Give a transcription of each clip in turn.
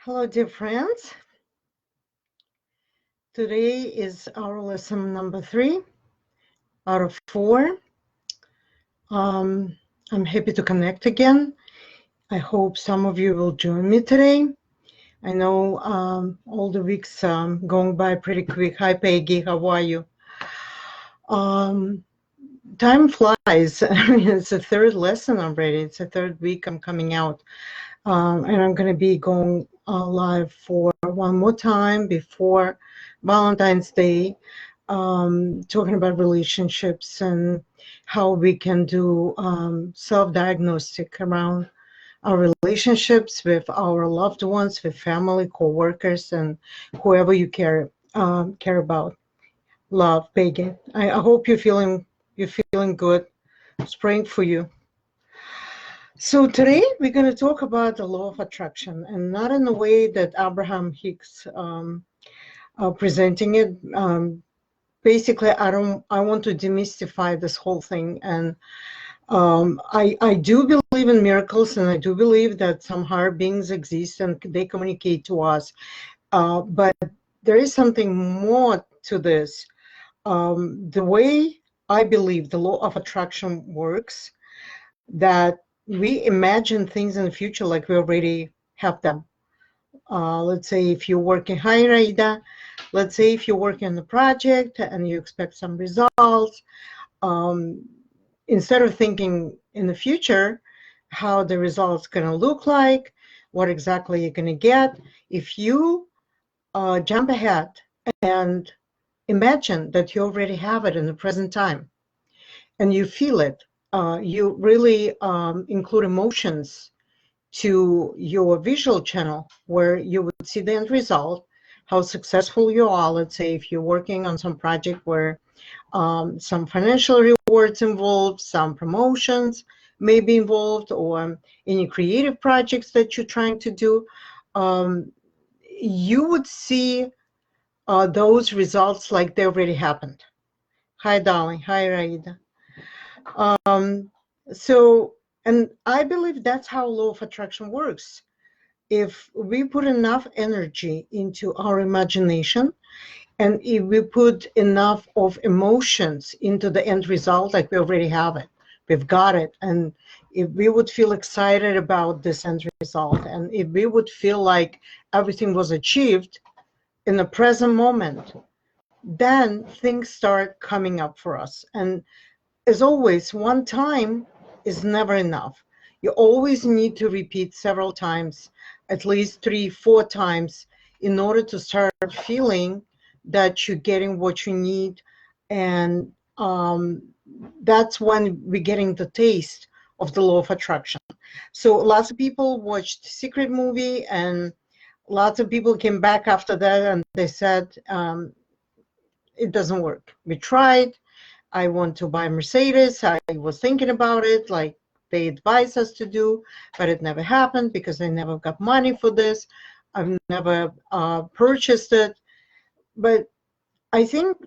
Hello, dear friends. Today is our lesson number 3 out of 4. I'm happy to connect again. I hope some of you will join me today. I know all the weeks going by pretty quick. Hi, Peggy. How are you? Time flies. I mean, it's the third lesson already. It's the third week I'm coming out. And I'm going to be going live for one more time before Valentine's Day, talking about relationships and how we can do self-diagnostic around our relationships with our loved ones, with family, co-workers, and whoever you care about. Love, Peggy. I hope you're feeling good. It's praying for you. So today we're going to talk about the law of attraction, and not in the way that Abraham Hicks presenting it. Basically, I want to demystify this whole thing, and I do believe in miracles, and I do believe that some higher beings exist and they communicate to us. But there is something more to this. The way I believe the law of attraction works, that we imagine things in the future like we already have them. Let's say if you're working, hi Raida, let's say if you're working on the project and you expect some results, instead of thinking in the future how the results going to look like, what exactly you're going to get, if you jump ahead and imagine that you already have it in the present time and you feel it, you really include emotions to your visual channel where you would see the end result, how successful you are. Let's say if you're working on some project where some financial rewards involved, some promotions may be involved, or any creative projects that you're trying to do, you would see those results like they already happened. Hi, darling. Hi, Raida. And I believe that's how law of attraction works. If we put enough energy into our imagination, and if we put enough of emotions into the end result, like we already have it, we've got it, and if we would feel excited about this end result, and if we would feel like everything was achieved in the present moment, then things start coming up for us. And as always, one time is never enough. You always need to repeat several times, at least 3-4 times, in order to start feeling that you're getting what you need. And that's when we're getting the taste of the law of attraction. So lots of people watched Secret movie, and lots of people came back after that and they said, it doesn't work. We tried. I want to buy Mercedes. I was thinking about it, like they advised us to do, but it never happened because I never got money for this. I've never purchased it. But I think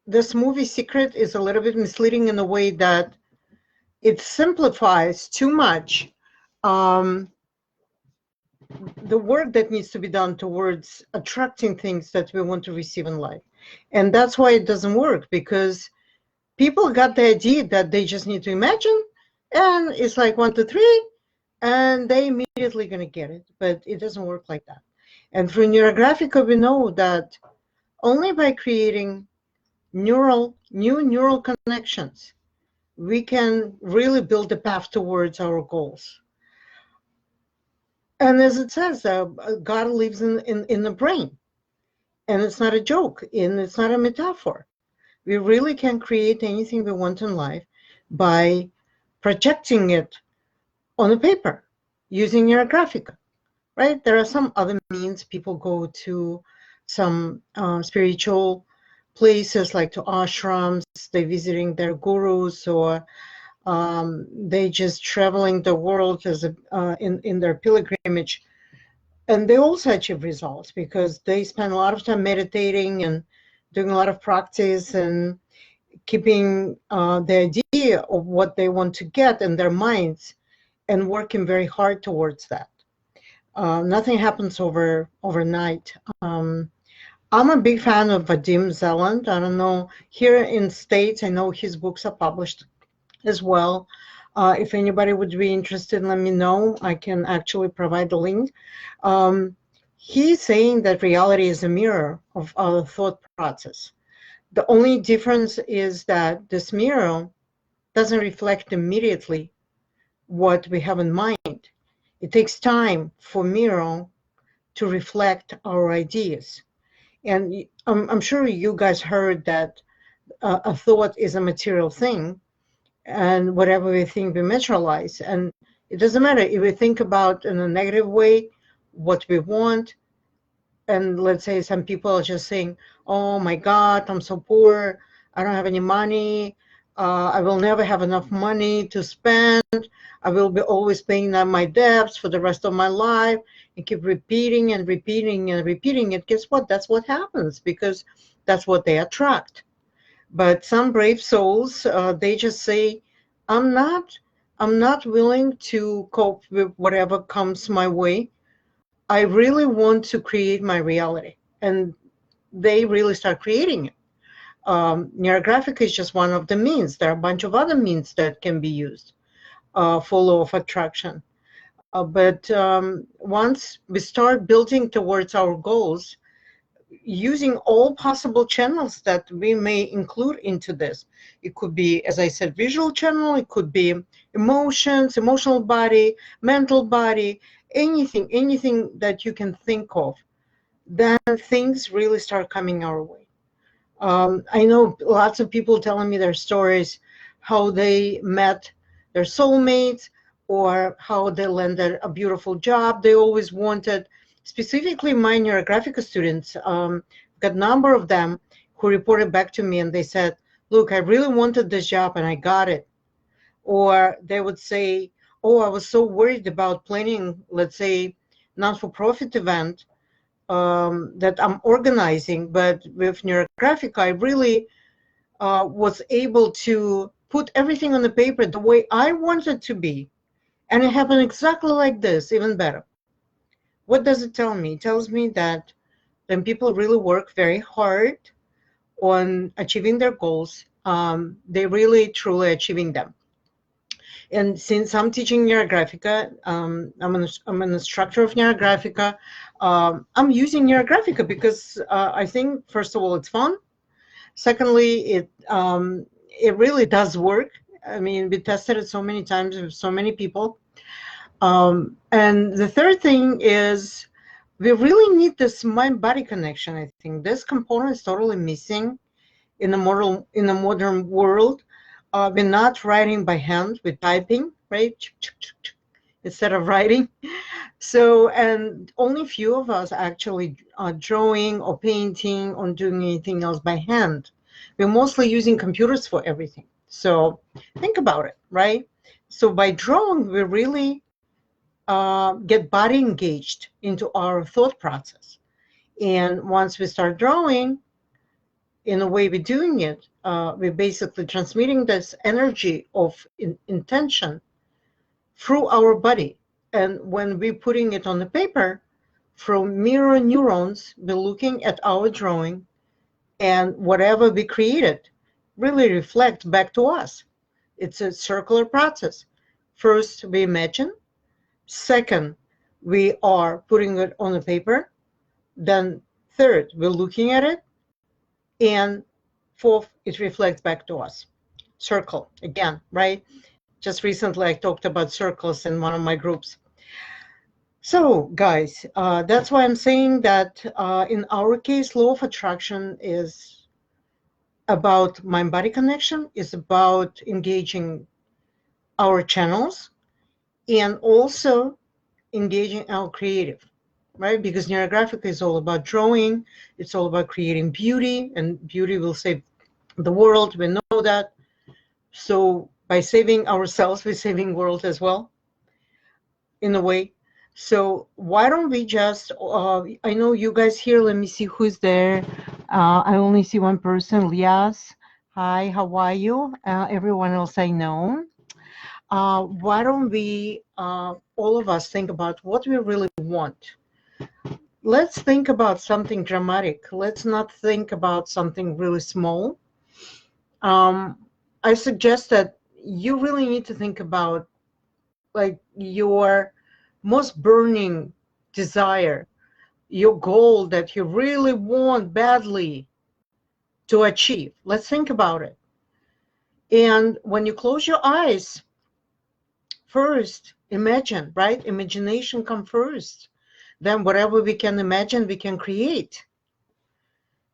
this movie Secret is a little bit misleading in the way that it simplifies too much the work that needs to be done towards attracting things that we want to receive in life. And that's why it doesn't work, because people got the idea that they just need to imagine, and it's like 1, 2, 3, and they immediately going to get it. But it doesn't work like that. And through Neurographica, we know that only by creating new neural connections, we can really build a path towards our goals. And as it says, God lives in the brain. And it's not a joke, and it's not a metaphor. We really can create anything we want in life by projecting it on a paper using Neurographica, right? There are some other means. People go to some spiritual places, like to ashrams, they're visiting their gurus, or they just traveling the world as in their pilgrimage. And they also achieve results because they spend a lot of time meditating and doing a lot of practice and keeping the idea of what they want to get in their minds and working very hard towards that. Nothing happens overnight. I'm a big fan of Vadim Zeland. I don't know, here in States, I know his books are published as well. If anybody would be interested, let me know. I can actually provide the link. He's saying that reality is a mirror of our thought process. The only difference is that this mirror doesn't reflect immediately what we have in mind. It takes time for mirror to reflect our ideas. And I'm sure you guys heard that a thought is a material thing, and whatever we think we materialize. And it doesn't matter if we think about in a negative way what we want, and let's say some people are just saying, oh my God, I'm so poor, I don't have any money, I will never have enough money to spend, I will be always paying down my debts for the rest of my life, and keep repeating and repeating and repeating it. Guess what? That's what happens, because that's what they attract. But some brave souls, they just say, I'm not willing to cope with whatever comes my way. I really want to create my reality. And they really start creating it. Neurographic is just one of the means. There are a bunch of other means that can be used for law of attraction. But once we start building towards our goals, using all possible channels that we may include into this. It could be, as I said, visual channel, it could be emotions, emotional body, mental body, anything that you can think of, then things really start coming our way. I know lots of people telling me their stories, how they met their soulmates, or how they landed a beautiful job they always wanted. Specifically, my Neurographica students, got a number of them who reported back to me and they said, look, I really wanted this job and I got it. Or they would say, oh, I was so worried about planning, let's say, non-for-profit event that I'm organizing, but with Neurographic, I really was able to put everything on the paper the way I wanted to be. And it happened exactly like this, even better. What does it tell me? It tells me that when people really work very hard on achieving their goals, they really truly achieving them. And since I'm teaching Neurographica, I'm an instructor of Neurographica, I'm using Neurographica because I think, first of all, it's fun. Secondly, it really does work. I mean, we tested it so many times with so many people. And the third thing is we really need this mind-body connection. I think this component is totally missing in the modern world. We're not writing by hand, we're typing, right? Instead of writing. So, and only few of us actually are drawing or painting or doing anything else by hand. We're mostly using computers for everything. So think about it, right? So by drawing, we really get body engaged into our thought process. And once we start drawing, in the way we're doing it, we're basically transmitting this energy of intention through our body. And when we're putting it on the paper, from mirror neurons, we're looking at our drawing, and whatever we created really reflects back to us. It's a circular process. First, we imagine. Second, we are putting it on the paper. Then third, we're looking at it. And fourth, it reflects back to us. Circle, again, right? Just recently, I talked about circles in one of my groups. So, guys, that's why I'm saying that in our case, law of attraction is about mind-body connection, is about engaging our channels, and also engaging our creative, right? Because Neurographic is all about drawing, it's all about creating beauty, and beauty will save the world, we know that. So by saving ourselves, we're saving the world as well, in a way. So why don't we just, I know you guys here, let me see who's there. I only see one person, Lias. Hi, how are you? Everyone else I know. Why don't we, all of us, think about what we really want. Let's think about something dramatic. Let's not think about something really small. I suggest that you really need to think about like your most burning desire, your goal that you really want badly to achieve. Let's think about it. And when you close your eyes, first imagine, right? Imagination come first. Then whatever we can imagine, we can create.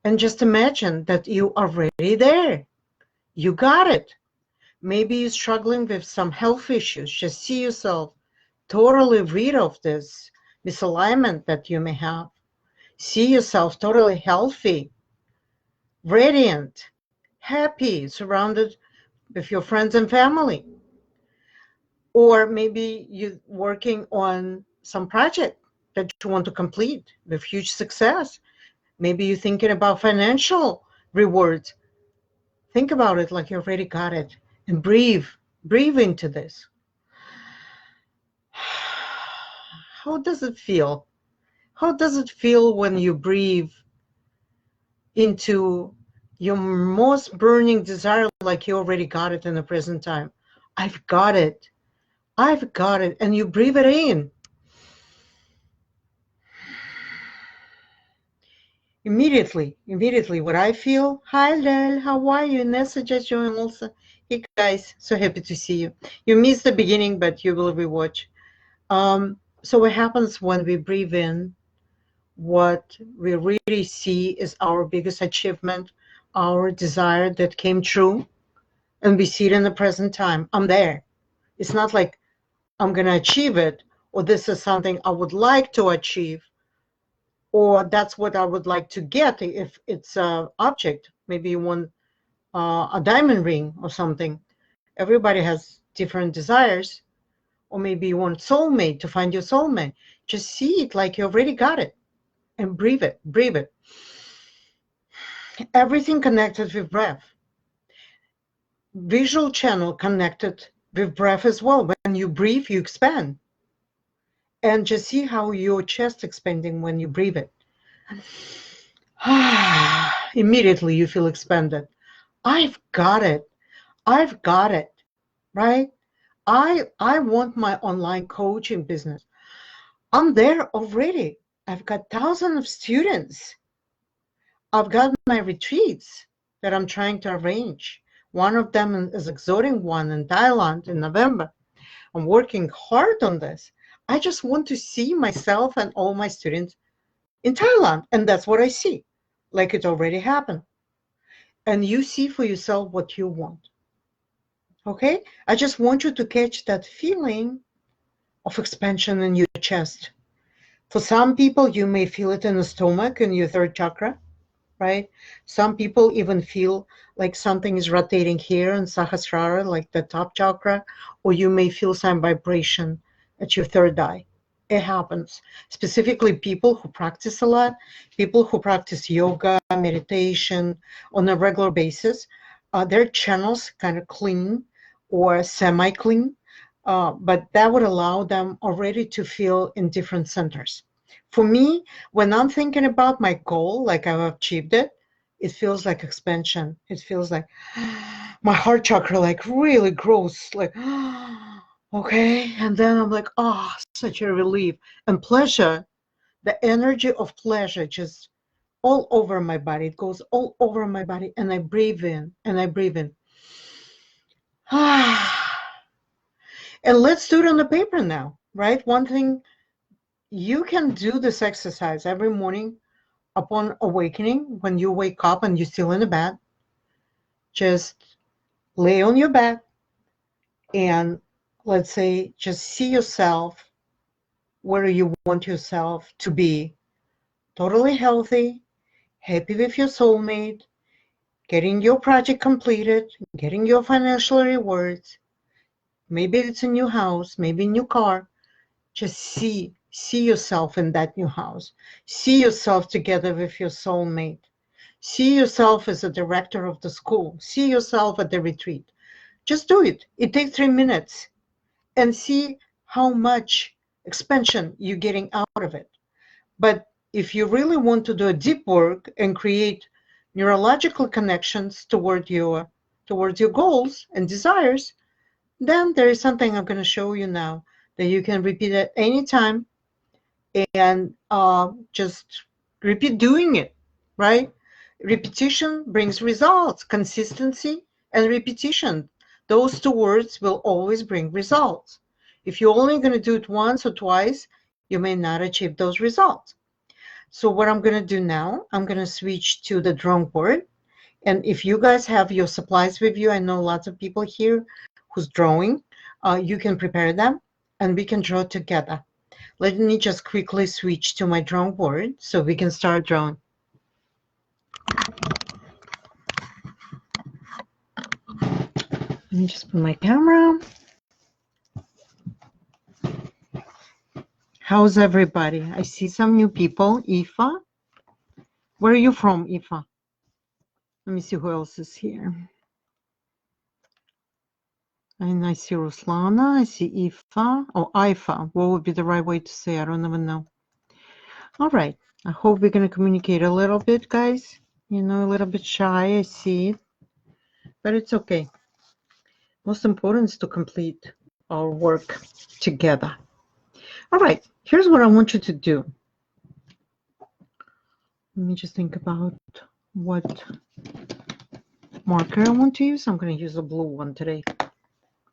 And just imagine that you are already there. You got it. Maybe you're struggling with some health issues. Just see yourself totally rid of this misalignment that you may have. See yourself totally healthy, radiant, happy, surrounded with your friends and family. Or maybe you're working on some project that you want to complete with huge success. Maybe you're thinking about financial rewards. Think about it like you already got it and breathe. Breathe into this. How does it feel? How does it feel when you breathe into your most burning desire like you already got it in the present time? I've got it. I've got it. And you breathe it in. Immediately, what I feel, hi Lel, how are you? Nessa just joined also. Hey guys, so happy to see you. You missed the beginning, but you will rewatch. So what happens when we breathe in, what we really see is our biggest achievement, our desire that came true, and we see it in the present time. I'm there. It's not like I'm going to achieve it, or this is something I would like to achieve, or that's what I would like to get if it's an object. Maybe you want a diamond ring or something. Everybody has different desires. Or maybe you want soulmate, to find your soulmate. Just see it like you already got it and breathe it, breathe it. Everything connected with breath. Visual channel connected with breath as well. When you breathe, you expand. And just see how your chest expanding when you breathe it. Immediately you feel expanded. I've got it. I've got it, right? I want my online coaching business. I'm there already. I've got thousands of students. I've got my retreats that I'm trying to arrange. One of them is exotic one in Thailand in November. I'm working hard on this. I just want to see myself and all my students in Thailand. And that's what I see, like it already happened. And you see for yourself what you want. Okay? I just want you to catch that feeling of expansion in your chest. For some people, you may feel it in the stomach, in your third chakra, right? Some people even feel like something is rotating here in Sahasrara, like the top chakra, or you may feel some vibration at your third eye. It happens. Specifically, people who practice a lot, people who practice yoga, meditation on a regular basis, their channels kind of clean or semi-clean, but that would allow them already to feel in different centers. For me, when I'm thinking about my goal, like I've achieved it, it feels like expansion. It feels like my heart chakra like really grows, like, okay. And then I'm like, oh, such a relief and pleasure. The energy of pleasure just all over my body. It goes all over my body, and I breathe in and I breathe in. And let's do it on the paper now, right? One thing, you can do this exercise every morning upon awakening. When you wake up and you're still in the bed, just lay on your bed and let's say just see yourself where you want yourself to be. Totally healthy, happy with your soulmate, getting your project completed, getting your financial rewards. Maybe it's a new house, maybe a new car. Just see yourself in that new house. See yourself together with your soulmate. See yourself as a director of the school. See yourself at the retreat. Just do it. It takes 3 minutes. And see how much expansion you're getting out of it. But if you really want to do a deep work and create neurological connections towards your goals and desires, then there is something I'm going to show you now that you can repeat at any time and just repeat doing it, right? Repetition brings results. Consistency and repetition. Those two words will always bring results. If you're only going to do it once or twice, you may not achieve those results. So what I'm going to do now, I'm going to switch to the drawing board. And if you guys have your supplies with you, I know lots of people here who's drawing, you can prepare them and we can draw together. Let me just quickly switch to my drawing board so we can start drawing. Let me just put my camera. How's everybody? I see some new people. Aoife. Where are you from, Aoife? Let me see who else is here. And I see Ruslana. I see Aoife. Oh, Aoife. What would be the right way to say? I don't even know. All right. I hope we're going to communicate a little bit, guys. You know, a little bit shy. I see it. But it's okay. Most important is to complete our work together. All right, here's what I want you to do. Let me just think about what marker I want to use. I'm going to use a blue one today,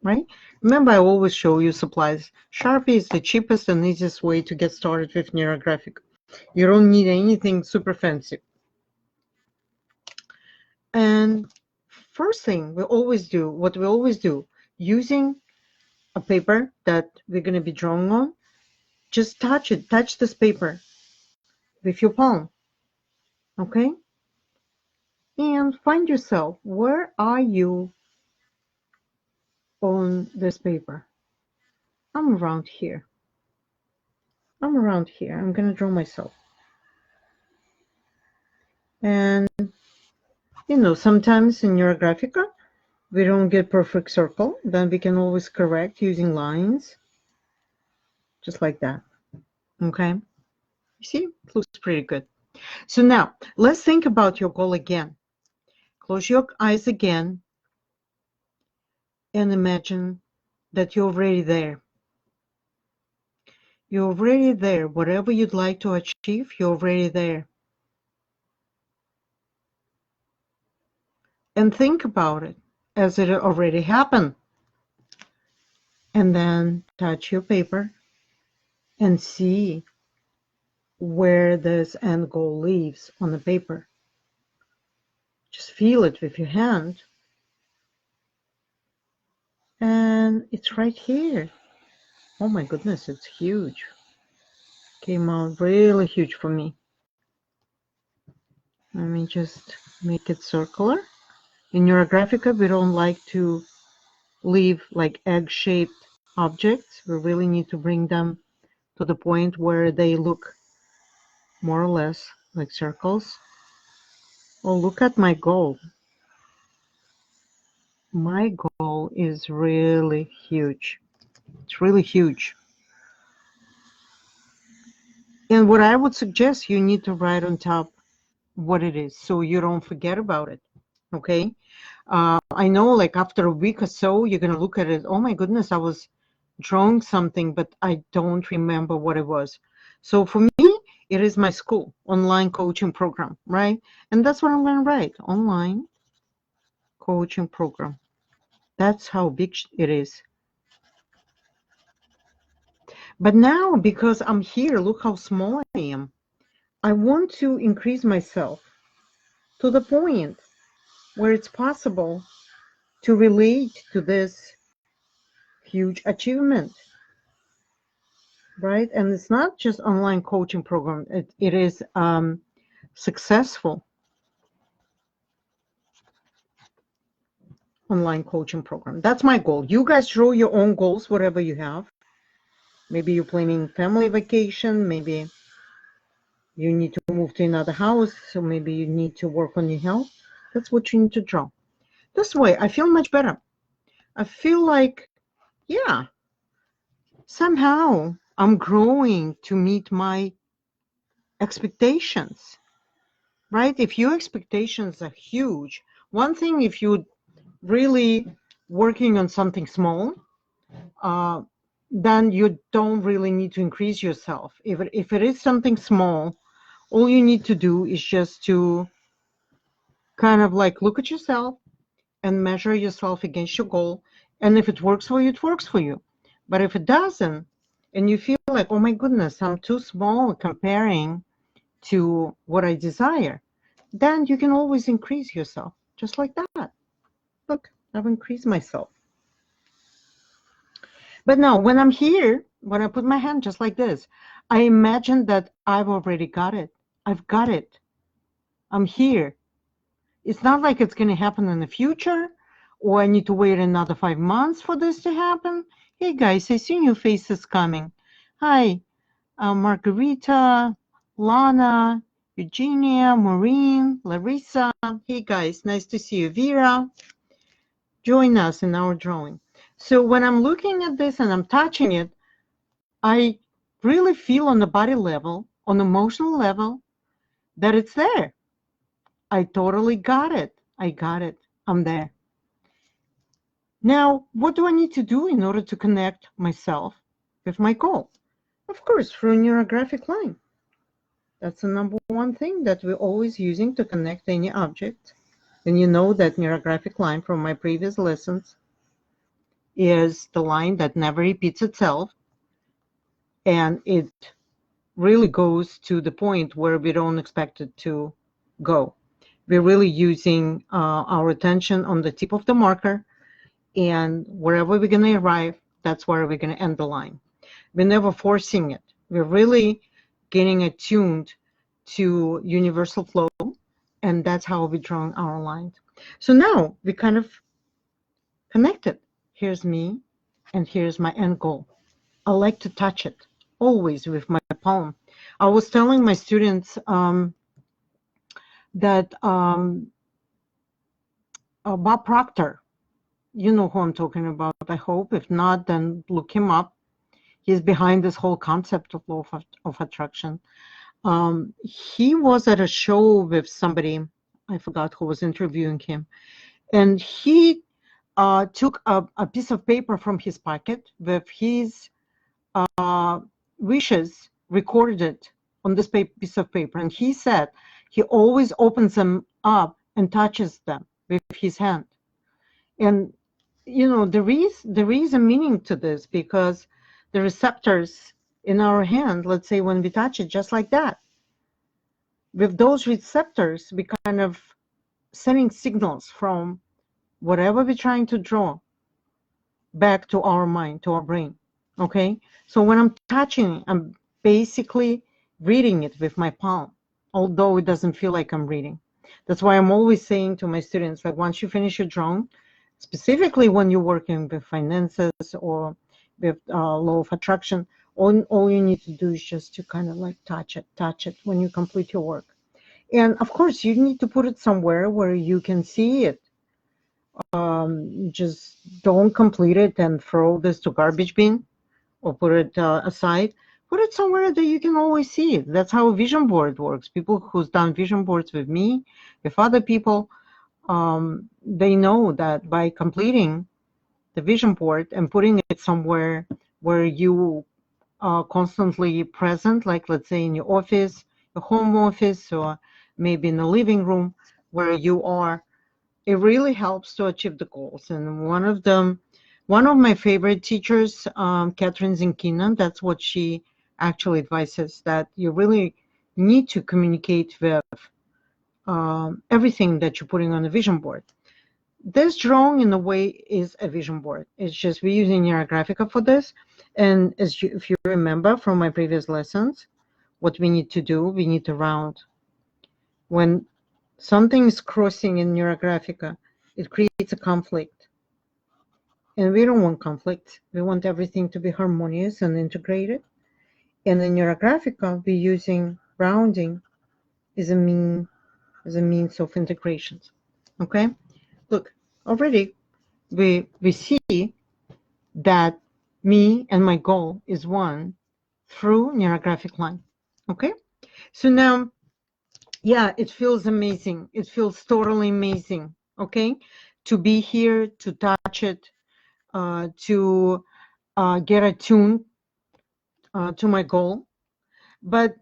right? Remember, I always show you supplies. Sharpie is the cheapest and easiest way to get started with Neurographic. You don't need anything super fancy. And first thing we always do, using a paper that we're going to be drawing on, just touch this paper with your palm, okay? And find yourself, where are you on this paper? I'm around here. I'm going to draw myself. And, you know, sometimes in Neurographica, we don't get perfect circle. Then we can always correct using lines, just like that. Okay? You see, it looks pretty good. So now, let's think about your goal again. Close your eyes again and imagine that you're already there. You're already there. Whatever you'd like to achieve, you're already there. And think about it as it already happened. And then touch your paper and see where this end goal leaves on the paper. Just feel it with your hand. And it's right here. Oh my goodness, it's huge. Came out really huge for me. Let me just make it circular. In Neurographica, we don't like to leave like egg-shaped objects. We really need to bring them to the point where they look more or less like circles. Oh, look at my goal. My goal is really huge. It's really huge. And what I would suggest, you need to write on top what it is so you don't forget about it. Okay? I know like after a week or so, you're going to look at it. Oh my goodness, I was drawing something, but I don't remember what it was. So for me, it is my school online coaching program, right? And that's what I'm going to write. Online coaching program. That's how big it is. But now, because I'm here, look how small I am. I want to increase myself to the point where it's possible to relate to this huge achievement, right? And it's not just online coaching program. It is successful online coaching program. That's my goal. You guys draw your own goals, whatever you have. Maybe you're planning family vacation. Maybe you need to move to another house. So maybe you need to work on your health. That's what you need to draw. This way, I feel much better. I feel like, yeah, somehow I'm growing to meet my expectations, right? If your expectations are huge, one thing, if you're really working on something small, uh, then you don't really need to increase yourself. If it is something small, all you need to do is just to kind of like look at yourself and measure yourself against your goal. And if it works for you, it works for you. But if it doesn't, and you feel like, oh my goodness, I'm too small comparing to what I desire, then you can always increase yourself, just like that. Look, I've increased myself. But now, when I'm here, when I put my hand just like this, I imagine that I've already got it. I've got it. I'm here. It's not like it's going to happen in the future, or I need to wait another 5 months for this to happen. Hey guys, I see new faces coming. Hi, Margarita, Lana, Eugenia, Maureen, Larissa. Hey guys, nice to see you. Vera, join us in our drawing. So when I'm looking at this and I'm touching it, I really feel on the body level, on emotional level, that it's there. I totally got it. I got it. I'm there. Now, what do I need to do in order to connect myself with my goal? Of course, through a neurographic line. That's the number one thing that we're always using to connect any object. And you know that neurographic line from my previous lessons is the line that never repeats itself. And it really goes to the point where we don't expect it to go. We're really using our attention on the tip of the marker, and wherever we're going to arrive, that's where we're going to end the line. We're never forcing it. We're really getting attuned to universal flow, and that's how we're drawing our lines. So now we kind of connected. Here's me, and here's my end goal. I like to touch it, always with my palm. I was telling my students that Bob Proctor, you know who I'm talking about, I hope. If not, then look him up. He's behind this whole concept of law of attraction. He was at a show with somebody, I forgot who was interviewing him, and he took a piece of paper from his pocket with his wishes recorded on this piece of paper, and he said he always opens them up and touches them with his hand. And you know, there is a meaning to this, because the receptors in our hand, let's say when we touch it just like that, with those receptors we kind of sending signals from whatever we're trying to draw back to our mind, to our brain. Okay, so when I'm touching, I'm basically reading it with my palm, although it doesn't feel like I'm reading. That's why I'm always saying to my students, like, once you finish your drawing, specifically when you're working with finances or with law of attraction, all you need to do is just to kind of like touch it when you complete your work. And of course, you need to put it somewhere where you can see it. Just don't complete it and throw this to garbage bin or put it aside. Put it somewhere that you can always see it. That's how a vision board works. People who's done vision boards with me, with other people, they know that by completing the vision board and putting it somewhere where you are constantly present, like let's say in your office, your home office, or maybe in the living room where you are, it really helps to achieve the goals. And one of my favorite teachers, Catherine Zinkina, that's what she actually advises, that you really need to communicate with everything that you're putting on the vision board. This drawing, in a way, is a vision board. It's just we're using Neurographica for this. And if you remember from my previous lessons, what we need to do, we need to round. When something is crossing in Neurographica, it creates a conflict. And we don't want conflict. We want everything to be harmonious and integrated. And in Neurographica, we're using rounding as a means of integrations. Okay? Look, already we see that me and my goal is one, through neurographic line. Okay, so now, yeah, it feels amazing. It feels totally amazing. Okay, to be here, to touch it, to get attuned to my goal. But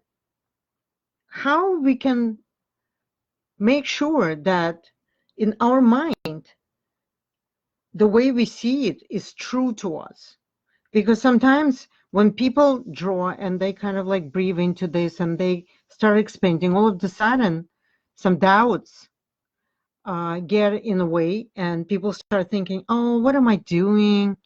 how we can make sure that in our mind, the way we see it is true to us? Because sometimes when people draw and they kind of like breathe into this and they start expanding, all of a sudden, some doubts get in the way, and people start thinking, oh, what am I doing?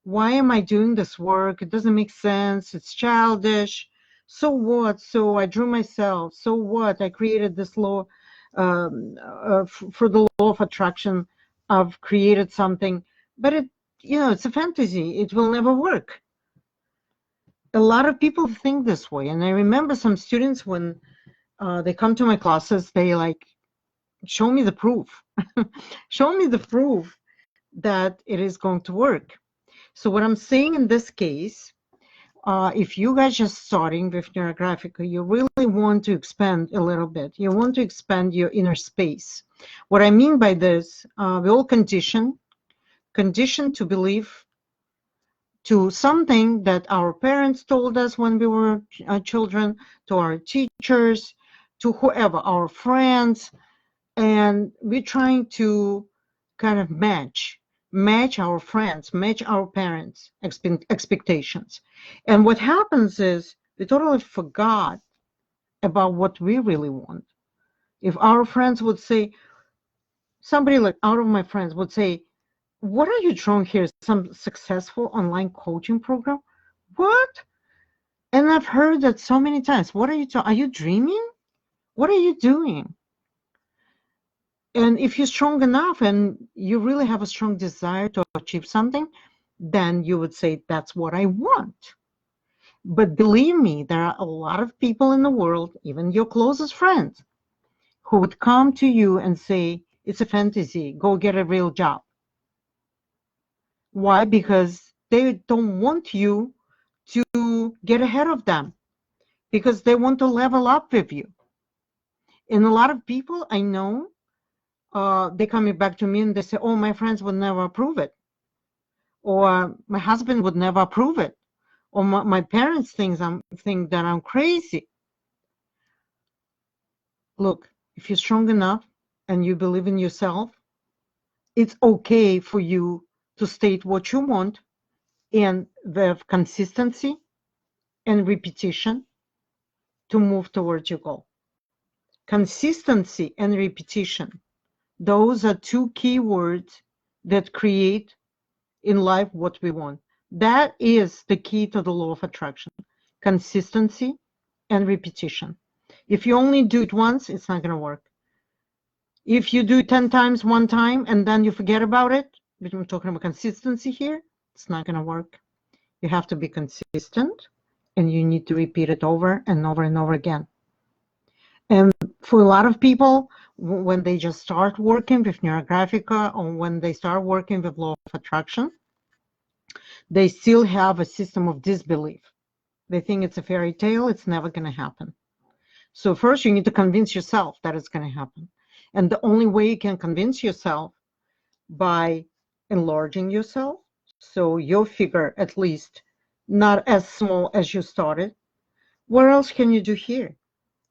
Why am I doing this work? It doesn't make sense. It's childish. So what? So I drew myself. So what? I created this law for the law of attraction. I've created something, but it's a fantasy. It will never work. A lot of people think this way. And I remember some students when they come to my classes, they like, show me the proof. Show me the proof that it is going to work. So what I'm saying in this case, if you guys just starting with Neurographica, you really want to expand a little bit. You want to expand your inner space. What I mean by this, we all conditioned to believe to something that our parents told us when we were children, to our teachers, to whoever, our friends, and we're trying to kind of match our friends, match our parents' expectations. And what happens is we totally forgot about what we really want. If our friends would say, somebody like out of my friends would say, what are you drawing here? Some successful online coaching program? What? And I've heard that so many times. What are you are you dreaming? What are you doing? And if you're strong enough and you really have a strong desire to achieve something, then you would say, that's what I want. But believe me, there are a lot of people in the world, even your closest friends, who would come to you and say, it's a fantasy, go get a real job. Why? Because they don't want you to get ahead of them, because they want to level up with you. And a lot of people I know, they coming back to me and they say, oh, my friends would never approve it. Or my husband would never approve it. Or my parents think that I'm crazy. Look, if you're strong enough and you believe in yourself, it's okay for you to state what you want, and with consistency and repetition to move towards your goal. Consistency and repetition. Those are two key words that create in life what we want. That is the key to the law of attraction. Consistency and repetition. If you only do it once, it's not going to work. If you do it 10 times one time and then you forget about it, we're talking about consistency here, it's not going to work. You have to be consistent, and you need to repeat it over and over and over again. And for a lot of people, when they just start working with Neurographica, or when they start working with law of attraction, they still have a system of disbelief. They think it's a fairy tale, it's never going to happen. So first you need to convince yourself that it's going to happen. And the only way you can convince yourself by enlarging yourself, so your figure at least not as small as you started. What else can you do here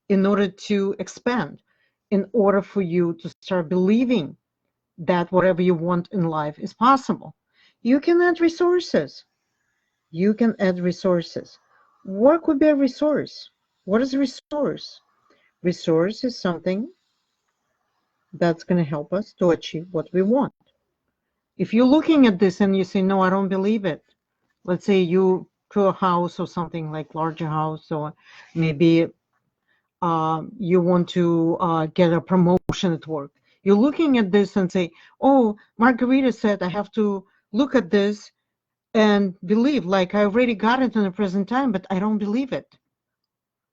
in order to expand, in order for you to start believing that whatever you want in life is possible? You can add resources. You can add resources. What could be a resource? What is a resource? Resource is something that's going to help us to achieve what we want. If you're looking at this and you say, no, I don't believe it. Let's say you to a house or something like larger house, or maybe you want to get a promotion at work. You're looking at this and say, oh, Margarita said I have to look at this and believe, like I already got it in the present time, but I don't believe it.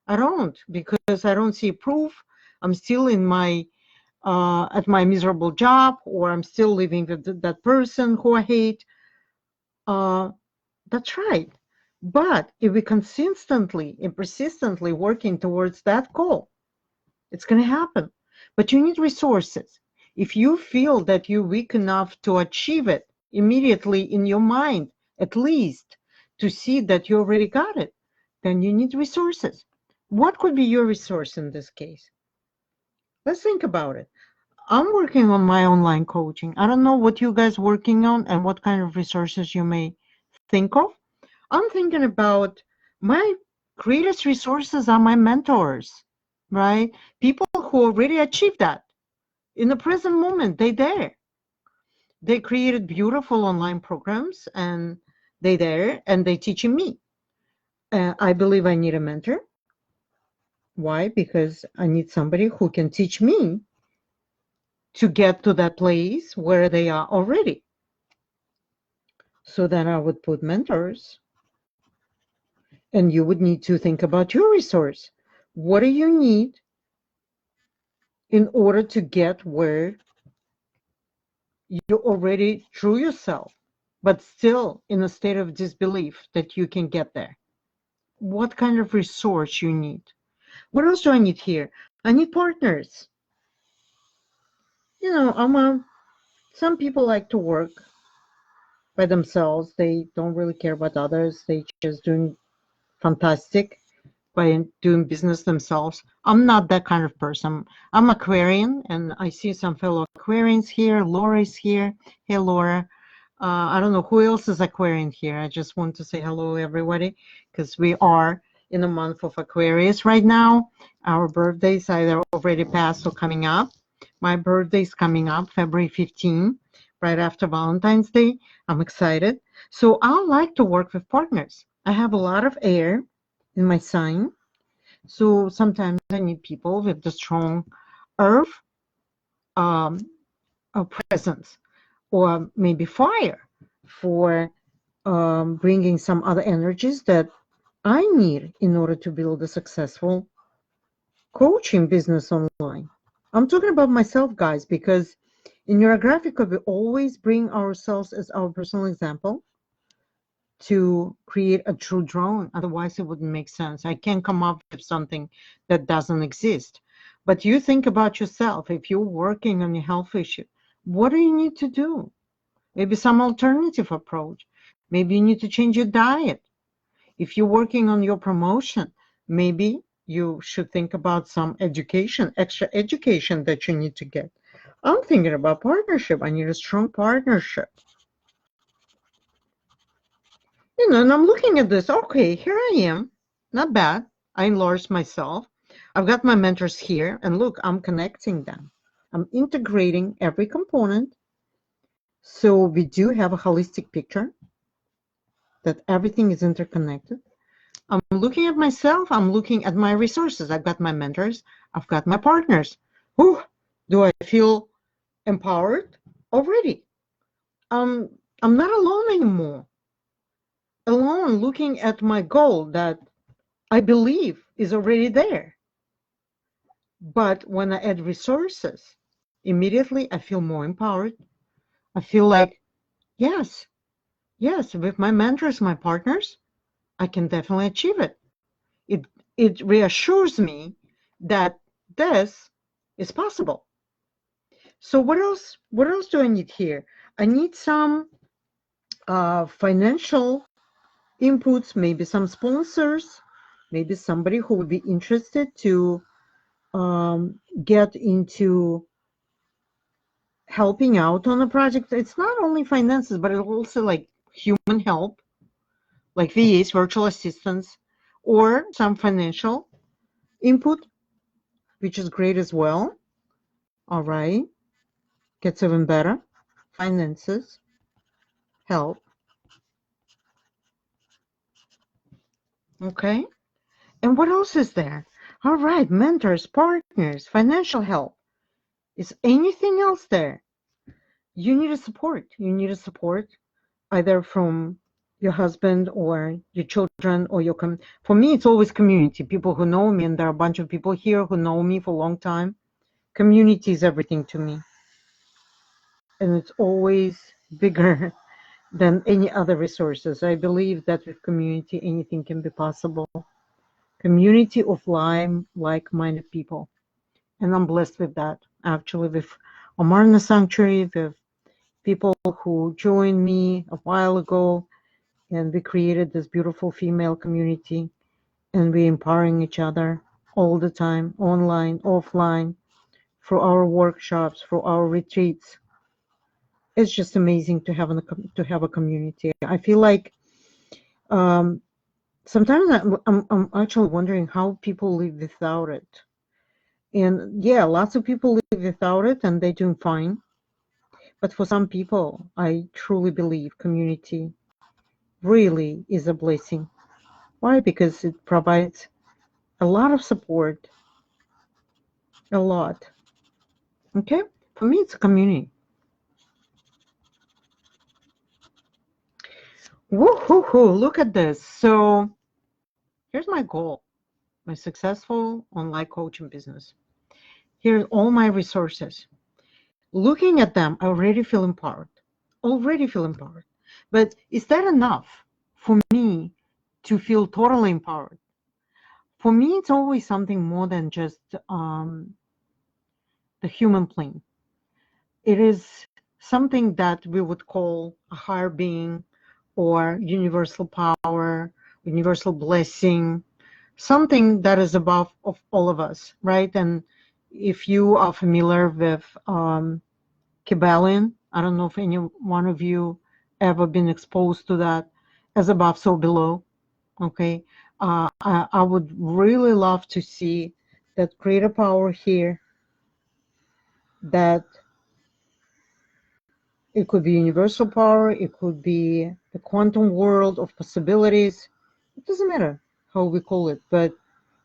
I don't, because I don't see proof. I'm still in my at my miserable job, or I'm still living with that person who I hate. That's right. But if we consistently and persistently working towards that goal, it's going to happen. But you need resources. If you feel that you're weak enough to achieve it immediately in your mind, at least to see that you already got it, then you need resources. What could be your resource in this case? Let's think about it. I'm working on my online coaching. I don't know what you guys working on and what kind of resources you may think of. I'm thinking about my greatest resources are my mentors, right? People who already achieved that. In the present moment, they're there. They created beautiful online programs and they're there and they're teaching me. I believe I need a mentor. Why? Because I need somebody who can teach me to get to that place where they are already. So then I would put mentors, and you would need to think about your resource. What do you need in order to get where you're already through yourself, but still in a state of disbelief that you can get there? What kind of resource you need? What else do I need here? I need partners. You know, some people like to work by themselves. They don't really care about others. They just doing fantastic by doing business themselves. I'm not that kind of person. I'm Aquarian, and I see some fellow Aquarians here. Laura is here. Hey, Laura. I don't know who else is Aquarian here. I just want to say hello, everybody, because we are in the month of Aquarius right now. Our birthdays either already passed or coming up. My birthday is coming up February 15, right after Valentine's Day. I'm excited. So I like to work with partners. I have a lot of air in my sign. So sometimes I need people with the strong earth presence, or maybe fire for bringing some other energies that I need in order to build a successful coaching business online. I'm talking about myself, guys, because in Neurographica, we always bring ourselves as our personal example to create a true drawing. Otherwise, it wouldn't make sense. I can't come up with something that doesn't exist. But you think about yourself. If you're working on your health issue, what do you need to do? Maybe some alternative approach. Maybe you need to change your diet. If you're working on your promotion, maybe you should think about some education, extra education that you need to get. I'm thinking about partnership. I need a strong partnership. You know, and I'm looking at this. Okay, here I am. Not bad. I enlarged myself. I've got my mentors here. And look, I'm connecting them. I'm integrating every component. So we do have a holistic picture that everything is interconnected. I'm looking at myself. I'm looking at my resources. I've got my mentors. I've got my partners. Whew, do I feel empowered already? I'm not alone anymore. Alone looking at my goal that I believe is already there. But when I add resources, immediately I feel more empowered. I feel like, yes, with my mentors, my partners, I can definitely achieve it. It reassures me that this is possible. So what else do I need here? I need some financial inputs, maybe some sponsors, maybe somebody who would be interested to get into helping out on a project. It's not only finances, but it's also like human help, like VAs, virtual assistants, or some financial input, which is great as well. All right, gets even better. Finances, help. Okay, and what else is there? All right, mentors, partners, financial help. Is anything else there? You need a support. You need a support either from your husband or your children or your for me it's always community, people who know me, and there are a bunch of people here who know me for a long time. Community is everything to me, and it's always bigger than any other resources. I believe that with community, anything can be possible. Community of like-minded people. And I'm blessed with that, actually, with Amarna Sanctuary, with people who joined me a while ago, and we created this beautiful female community, and we're empowering each other all the time, online, offline, through our workshops, through our retreats. It's just amazing to have a community. I feel like um, sometimes I'm actually wondering how people live without it. And yeah, lots of people live without it and they're doing fine. But for some people, I truly believe community really is a blessing. Why? Because it provides a lot of support, a lot. Okay? For me, it's a community. Woo-hoo-hoo, look at this. So here's my goal, my successful online coaching business. Here's all my resources. Looking at them, I already feel empowered. Already feel empowered. But is that enough for me to feel totally empowered? For me, it's always something more than just the human plane. It is something that we would call a higher being or universal power, universal blessing, something that is above of all of us, right? And if you are familiar with Kybalion, I don't know if any one of you ever been exposed to that, as above, so below. Okay, I would really love to see that greater power here, that it could be universal power, it could be the quantum world of possibilities. It doesn't matter how we call it, but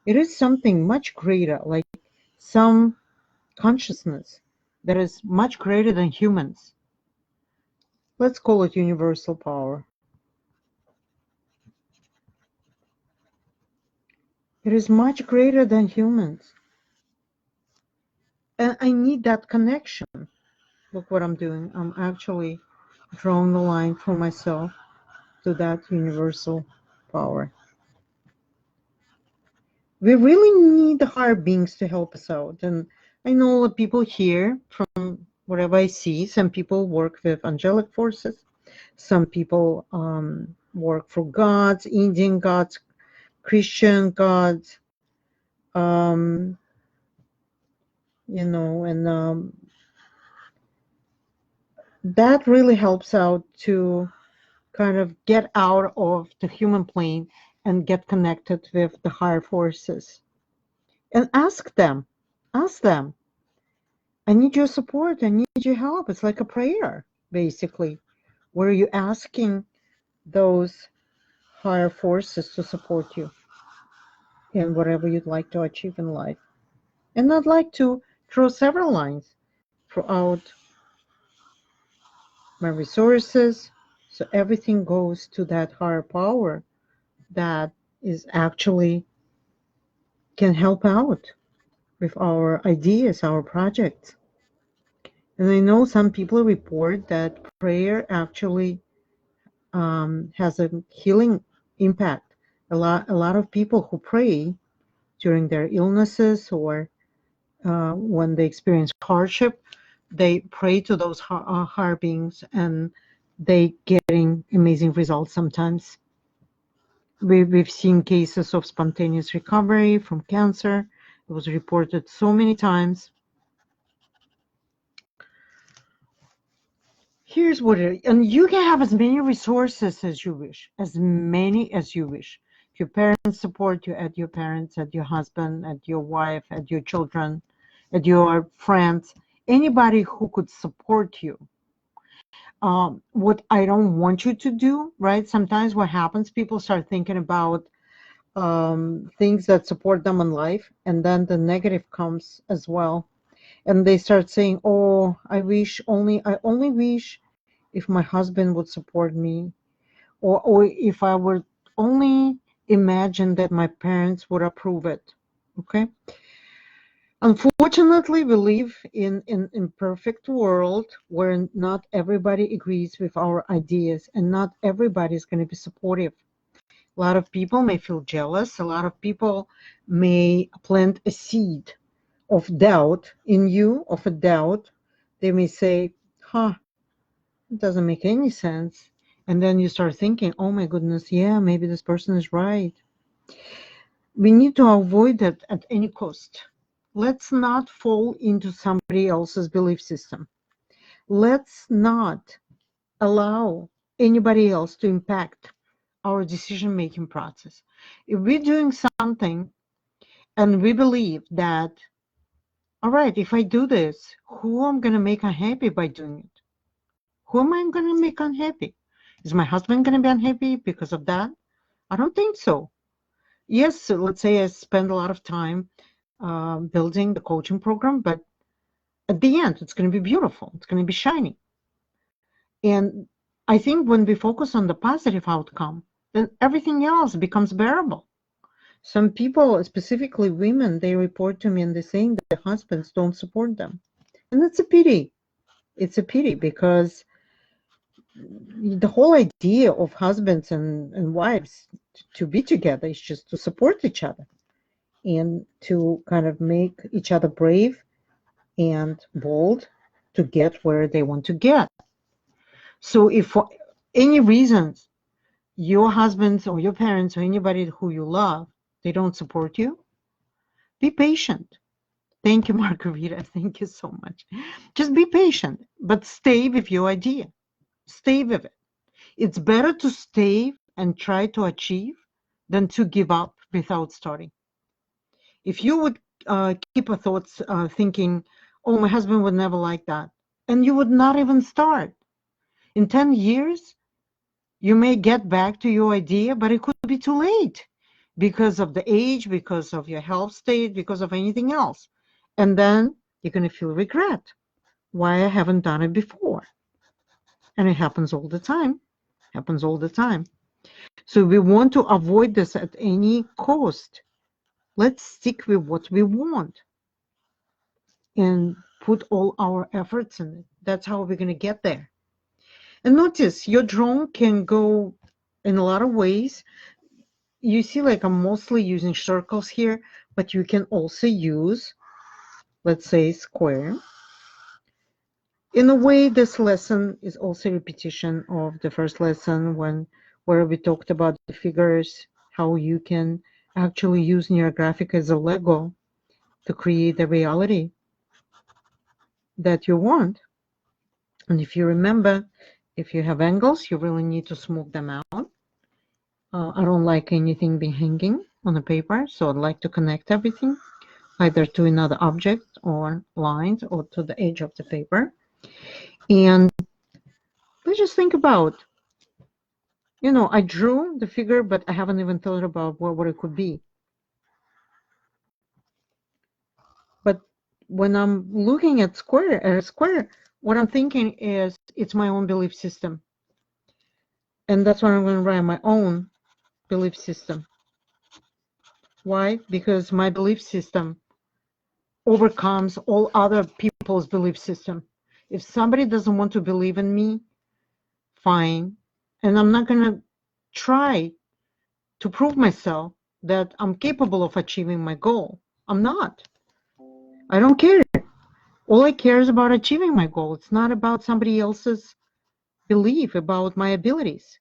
it is something much greater, like some consciousness that is much greater than humans. Let's call it universal power. It is much greater than humans. And I need that connection. Look what I'm doing. I'm actually drawing the line for myself to that universal power. We really need the higher beings to help us out. And I know the people here, from whatever I see, some people work with angelic forces. Some people work for gods, Indian gods, Christian gods, and that really helps out to kind of get out of the human plane and get connected with the higher forces. And ask them, I need your support, I need your help. It's like a prayer, basically, where you're asking those higher forces to support you in whatever you'd like to achieve in life. And I'd like to draw several lines throughout my resources, so everything goes to that higher power that is actually can help out with our ideas, our projects. And I know some people report that prayer actually has a healing impact. A lot of people who pray during their illnesses or when they experience hardship, they pray to those higher beings, and they getting amazing results sometimes. We've seen cases of spontaneous recovery from cancer. It was reported so many times. Here's what it is. And you can have as many resources as you wish, as many as you wish. If your parents support you, add your parents, add your husband, add your wife, add your children, add your friends, anybody who could support you. What I don't want you to do, right? Sometimes what happens, people start thinking about things that support them in life, and then the negative comes as well. And they start saying, oh, I only wish if my husband would support me, or if I would only imagine that my parents would approve it. Okay. Unfortunately, we live in an imperfect world where not everybody agrees with our ideas and not everybody is going to be supportive. A lot of people may feel jealous. A lot of people may plant a seed of doubt in you, of a doubt. They may say, huh, it doesn't make any sense. And then you start thinking, oh my goodness, yeah, maybe this person is right. We need to avoid that at any cost. Let's not fall into somebody else's belief system. Let's not allow anybody else to impact our decision-making process. If we're doing something and we believe that, all right, if I do this, who am I going to make unhappy by doing it? Who am I going to make unhappy? Is my husband going to be unhappy because of that? I don't think so. Yes, so let's say I spend a lot of time building the coaching program, but at the end, it's going to be beautiful. It's going to be shiny. And I think when we focus on the positive outcome, then everything else becomes bearable. Some people, specifically women, they report to me and they're saying that their husbands don't support them. And it's a pity. It's a pity because the whole idea of husbands and wives to be together is just to support each other and to kind of make each other brave and bold to get where they want to get. So if for any reasons your husbands or your parents or anybody who you love, they don't support you, be patient. Thank you, Margarita. Thank you so much. Just be patient, but stay with your idea. Stay with it. It's better to stay and try to achieve than to give up without starting. If you would keep a thoughts thinking, oh, my husband would never like that, and you would not even start. In 10 years, you may get back to your idea, but it could be too late because of the age, because of your health state, because of anything else. And then you're going to feel regret. Why I haven't done it before? And it happens all the time. Happens all the time. So we want to avoid this at any cost. Let's stick with what we want and put all our efforts in it. That's how we're going to get there. And notice your drone can go in a lot of ways. You see, like I'm mostly using circles here, but you can also use, let's say, square. In a way, this lesson is also a repetition of the first lesson where we talked about the figures, how you can actually use Neurographic as a Lego to create the reality that you want. And if you remember, if you have angles, you really need to smooth them out. I don't like anything being hanging on the paper, so I'd like to connect everything either to another object or lines or to the edge of the paper. And let's just think about, I drew the figure, but I haven't even thought about what it could be. But when I'm looking at a square, what I'm thinking is it's my own belief system. And that's why I'm going to write my own belief system. Why? Because my belief system overcomes all other people's belief system. If somebody doesn't want to believe in me, fine. And I'm not going to try to prove myself that I'm capable of achieving my goal. I'm not. I don't care. All I care is about achieving my goal. It's not about somebody else's belief about my abilities.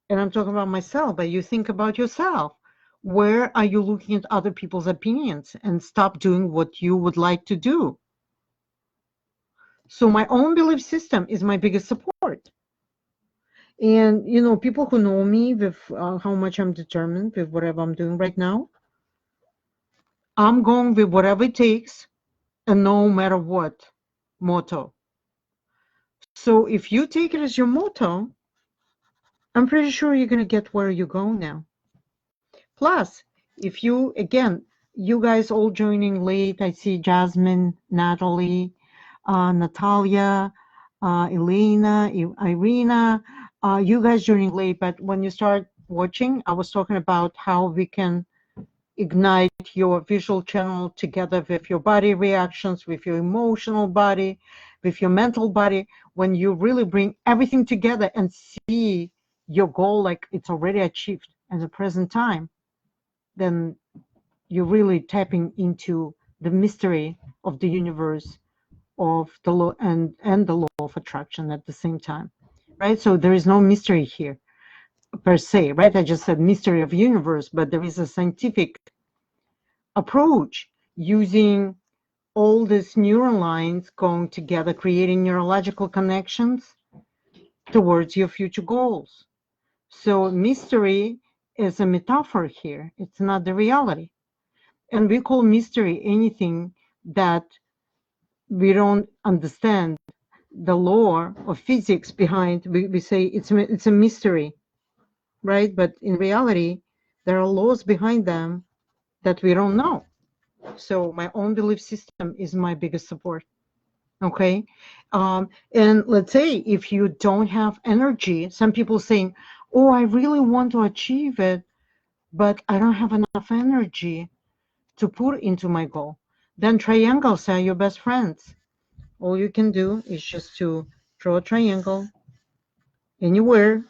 And I'm talking about myself, but you think about yourself. Where are you looking at other people's opinions and stop doing what you would like to do? So my own belief system is my biggest support. And, people who know me with how much I'm determined with whatever I'm doing right now, I'm going with whatever it takes and no matter what motto. So if you take it as your motto, I'm pretty sure you're going to get where you go now. Plus, if you, again, you guys all joining late, I see Jasmine, Natalie, Natalia, Elena, Irina, you guys joining late, but when you start watching, I was talking about how we can ignite your visual channel together with your body reactions, with your emotional body, with your mental body, when you really bring everything together and see your goal like it's already achieved at the present time, then you're really tapping into the mystery of the universe, of the law and the law of attraction at the same time, right? So there is no mystery here per se, right? I just said mystery of universe, but there is a scientific approach using all these neural lines going together, creating neurological connections towards your future goals. So mystery is a metaphor here. It's not the reality. And we call mystery anything that we don't understand the law of physics behind. We say it's a mystery, right? But in reality, there are laws behind them that we don't know. So my own belief system is my biggest support. Okay. And let's say if you don't have energy, some people saying, oh, I really want to achieve it, but I don't have enough energy to put into my goal. Then triangles are your best friends. All you can do is just to draw a triangle anywhere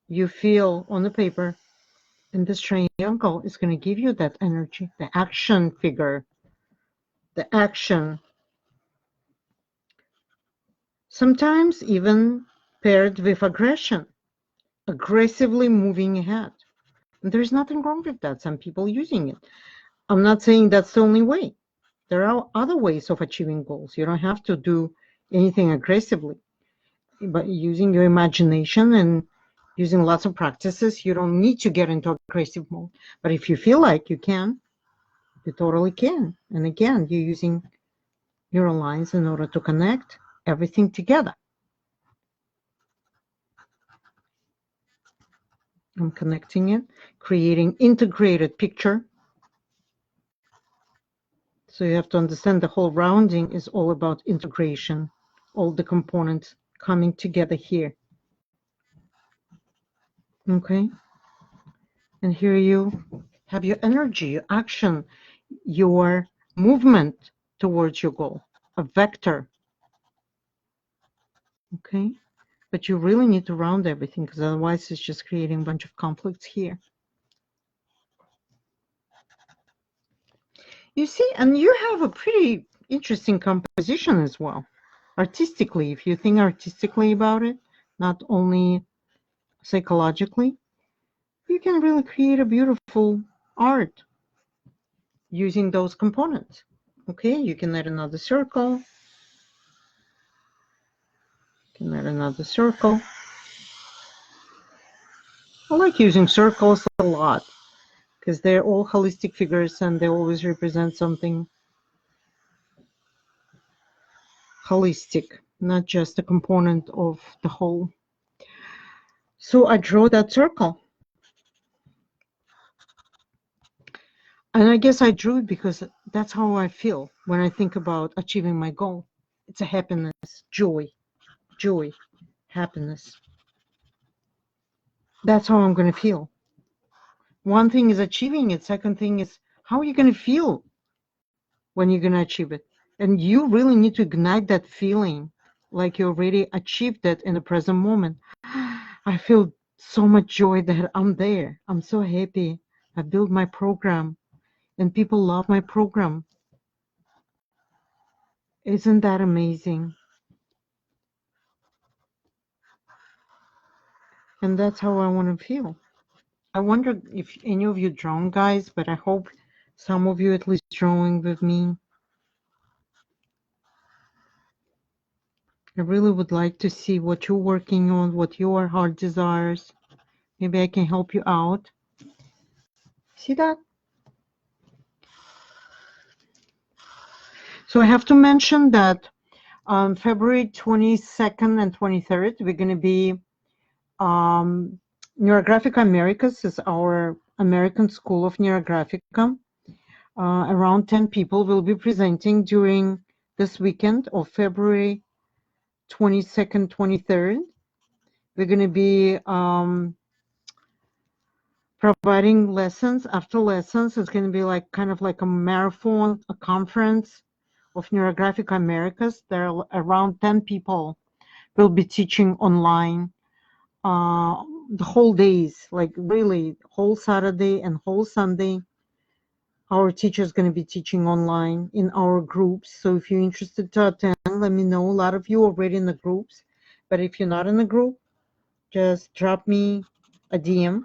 you feel on the paper, and this triangle is going to give you that energy, the action figure, the action. Sometimes even paired with aggression, aggressively moving ahead. And there's nothing wrong with that. Some people using it. I'm not saying that's the only way. There are other ways of achieving goals. You don't have to do anything aggressively. But using your imagination and using lots of practices, you don't need to get into aggressive mode. But if you feel like you can, you totally can. And again, you're using neural lines in order to connect everything together. I'm connecting it, creating integrated picture. So you have to understand the whole rounding is all about integration, all the components coming together here. Okay. And here you have your energy, your action, your movement towards your goal, a vector. Okay. But you really need to round everything, because otherwise it's just creating a bunch of conflicts here. You see, and you have a pretty interesting composition as well. Artistically, if you think artistically about it, not only psychologically, you can really create a beautiful art using those components. Okay, you can add another circle. You can add another circle. I like using circles a lot because they're all holistic figures and they always represent something holistic, not just a component of the whole. So I draw that circle. And I guess I drew it because that's how I feel when I think about achieving my goal. It's a happiness, joy, happiness. That's how I'm going to feel. One thing is achieving it. Second thing is, how are you going to feel when you're going to achieve it? And you really need to ignite that feeling like you already achieved it in the present moment. I feel so much joy that I'm there. I'm so happy. I built my program and people love my program. Isn't that amazing? And that's how I want to feel. I wonder if any of you drawn, guys, but I hope some of you at least drawing with me. I really would like to see what you're working on, what your heart desires. Maybe I can help you out. See that? So I have to mention that on February 22nd and 23rd, we're going to be Neurographic Americas is our American School of Neurographica. Around 10 people will be presenting during this weekend of February 22nd, 23rd. We're going to be providing lessons after lessons. It's going to be like kind of like a marathon, a conference of Neurographic Americas. There are around 10 people will be teaching online the whole days, like really whole Saturday and whole Sunday. Our teacher is going to be teaching online in our groups. So if you're interested to attend, let me know. A lot of you are already in the groups, but if you're not in the group, just drop me a DM,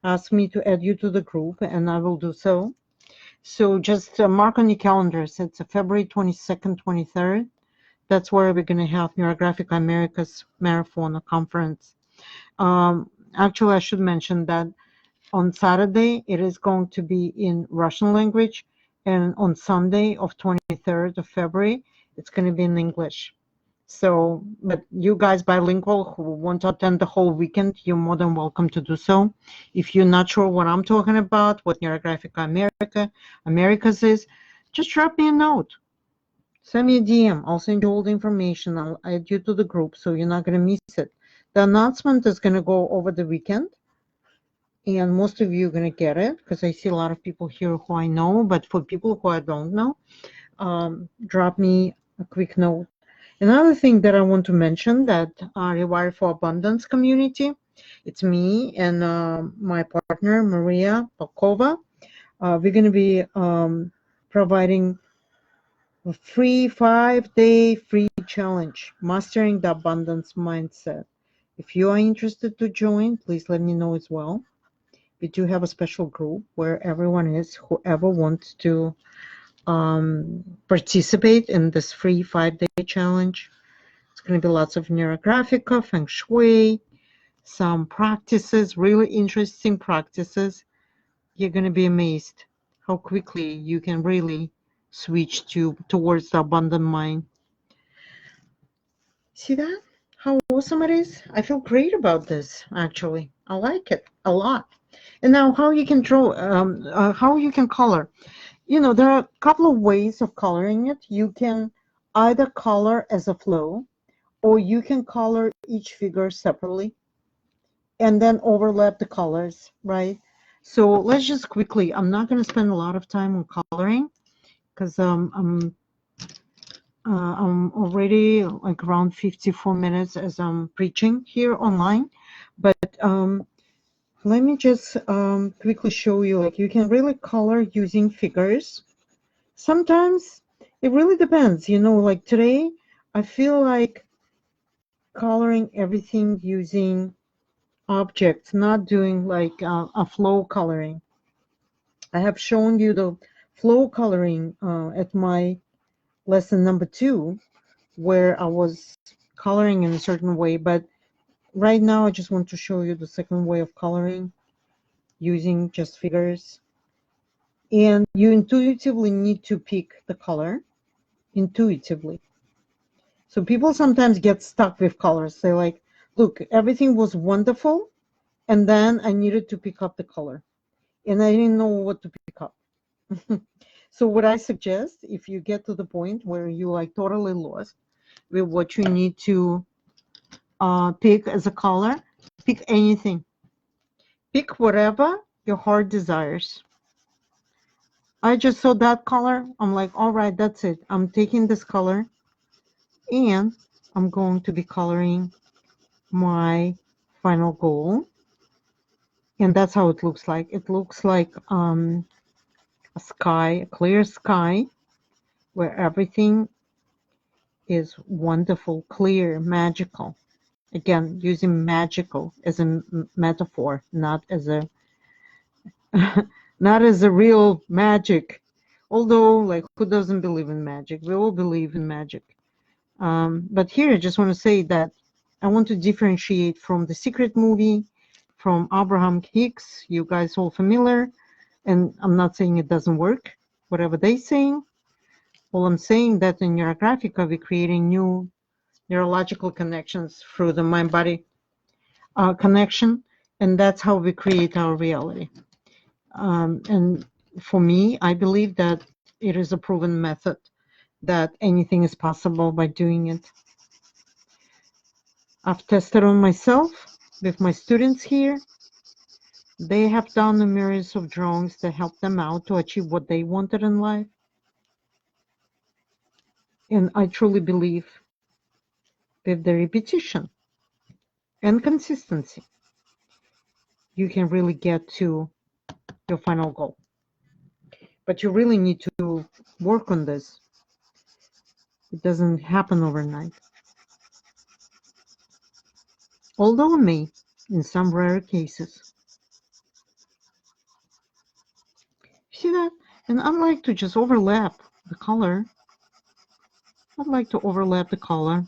ask me to add you to the group, and I will do so. So just mark on your calendars. It's February 22nd, 23rd. That's where we're going to have Neurographic Americas Marathon Conference. Actually, I should mention that on Saturday, it is going to be in Russian language, and on Sunday of 23rd of February, it's going to be in English. So, but you guys bilingual who want to attend the whole weekend, you're more than welcome to do so. If you're not sure what I'm talking about, what Neurographic Americas is, just drop me a note. Send me a DM. I'll send you all the information. I'll add you to the group so you're not going to miss it. The announcement is going to go over the weekend, and most of you are going to get it because I see a lot of people here who I know, but for people who I don't know, drop me a quick note. Another thing that I want to mention that Rewire for Abundance community, it's me and my partner, Maria Polkova. We're going to be providing a free 5-day free challenge, Mastering the Abundance Mindset. If you are interested to join, please let me know as well. We do have a special group where everyone is, whoever wants to participate in this free 5-day challenge. It's going to be lots of Neurographica, Feng Shui, some practices, really interesting practices. You're going to be amazed how quickly you can really switch towards the abundant mind. See that? How awesome it is? I feel great about this, actually. I like it a lot. And now how you can draw, how you can color. You know, there are a couple of ways of coloring it. You can either color as a flow, or you can color each figure separately and then overlap the colors, right? So let's just quickly, I'm not going to spend a lot of time on coloring because I'm already like around 54 minutes as I'm preaching here online. But let me just quickly show you, like you can really color using figures. Sometimes it really depends, you know, like today I feel like coloring everything using objects, not doing like a flow coloring. I have shown you the flow coloring at my lesson number 2, where I was coloring in a certain way, but right now I just want to show you the second way of coloring using just figures. And you intuitively need to pick the color intuitively. So people sometimes get stuck with colors. They're like, look, everything was wonderful, and then I needed to pick up the color, and I didn't know what to pick up. So what I suggest, if you get to the point where you like totally lost with what you need to pick as a color, pick anything. Pick whatever your heart desires. I just saw that color. I'm like, all right, that's it. I'm taking this color and I'm going to be coloring my final goal. And that's how it looks like. It looks like a sky, a clear sky, where everything is wonderful, clear, magical. Again, using magical as a metaphor, not as a not as a real magic. Although, like, who doesn't believe in magic? We all believe in magic. But here, I just want to say that I want to differentiate from The Secret movie, from Abraham Hicks. You guys all familiar, and I'm not saying it doesn't work. Whatever they're saying, all I'm saying that in Neurographica, we're creating new neurological connections through the mind-body connection, and that's how we create our reality. And for me, I believe that it is a proven method, that anything is possible by doing it. I've tested on myself with my students here, They have done numerous of drawings that help them out to achieve what they wanted in life. And I truly believe with the repetition and consistency, you can really get to your final goal. But you really need to work on this. It doesn't happen overnight. Although it may, in some rare cases. See that? And I like to just overlap the color. I'd like to overlap the color.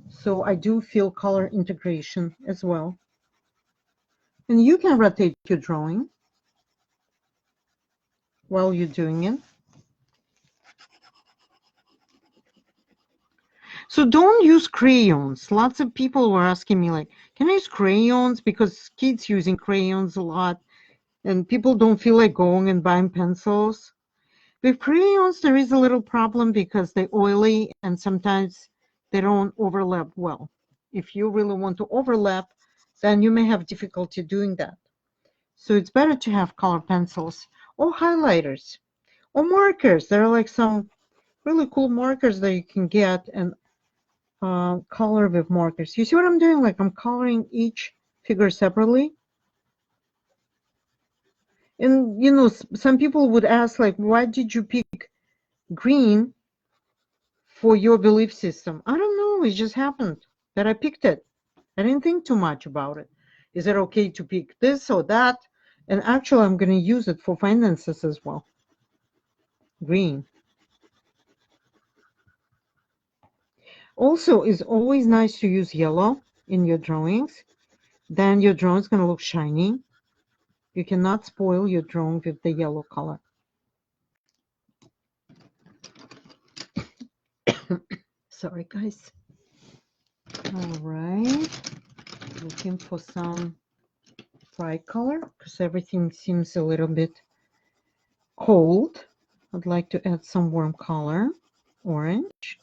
So I do feel color integration as well. And you can rotate your drawing while you're doing it. So don't use crayons. Lots of people were asking me like, can I use crayons? Because kids using crayons a lot and people don't feel like going and buying pencils. With crayons, there is a little problem because they're oily and sometimes they don't overlap well. If you really want to overlap, then you may have difficulty doing that. So it's better to have color pencils or highlighters or markers. There are like some really cool markers that you can get and color with markers. You see what I'm doing? Like I'm coloring each figure separately. And you know, some people would ask like, why did you pick green for your belief system? I don't know. It just happened that I picked it. I didn't think too much about it. Is it okay to pick this or that? And actually, I'm going to use it for finances as well. Green. Also, it's always nice to use yellow in your drawings. Then your drawing is going to look shiny. You cannot spoil your drawing with the yellow color. Sorry, guys. All right. Looking for some bright color because everything seems a little bit cold. I'd like to add some warm color, orange.